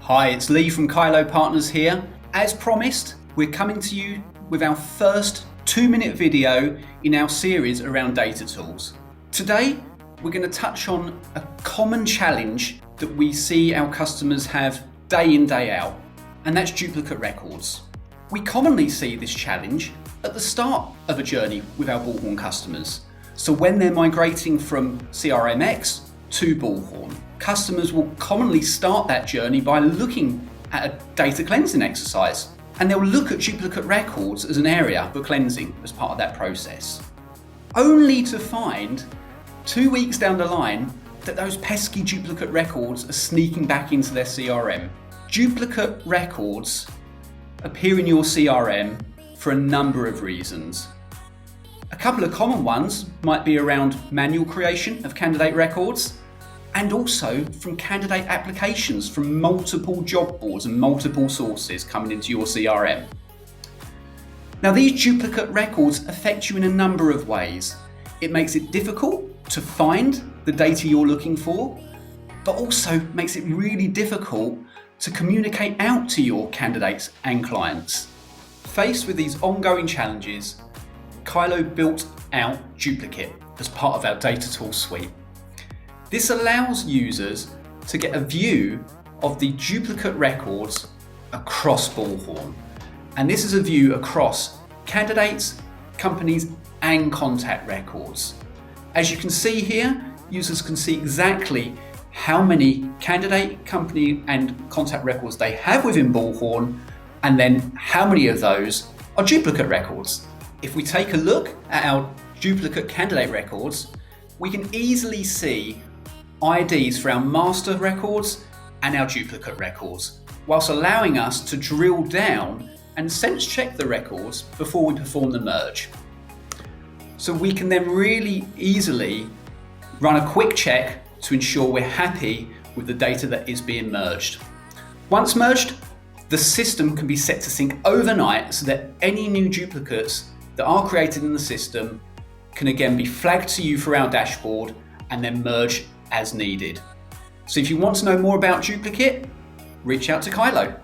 Hi, it's Lee from Kyloe Partners here. As promised, we're coming to you with our first 2-minute video in our series around data tools. Today, we're going to touch on a common challenge that we see our customers have day in, day out, and that's duplicate records. We commonly see this challenge at the start of a journey with our Bullhorn customers. So when they're migrating from CRMX to Bullhorn, customers will commonly start that journey by looking at a data cleansing exercise, and they'll look at duplicate records as an area for cleansing as part of that process, only to find 2 weeks down the line that those pesky duplicate records are sneaking back into their CRM. Duplicate records appear in your CRM for a number of reasons. A couple of common ones might be around manual creation of candidate records, and also from candidate applications from multiple job boards and multiple sources coming into your CRM. Now, these duplicate records affect you in a number of ways. It makes it difficult to find the data you're looking for, but also makes it really difficult to communicate out to your candidates and clients. Faced with these ongoing challenges, Kyloe built out Duplicate as part of our data tool suite. This allows users to get a view of the duplicate records across Bullhorn. And this is a view across candidates, companies, and contact records. As you can see here, users can see exactly how many candidate, company, and contact records they have within Bullhorn, and then how many of those are duplicate records. If we take a look at our duplicate candidate records, we can easily see IDs for our master records and our duplicate records, whilst allowing us to drill down and sense check the records before we perform the merge. So we can then really easily run a quick check to ensure we're happy with the data that is being merged. Once merged, the system can be set to sync overnight so that any new duplicates that are created in the system can again be flagged to you through our dashboard and then merge as needed. So if you want to know more about Duplicate, reach out to Kyloe.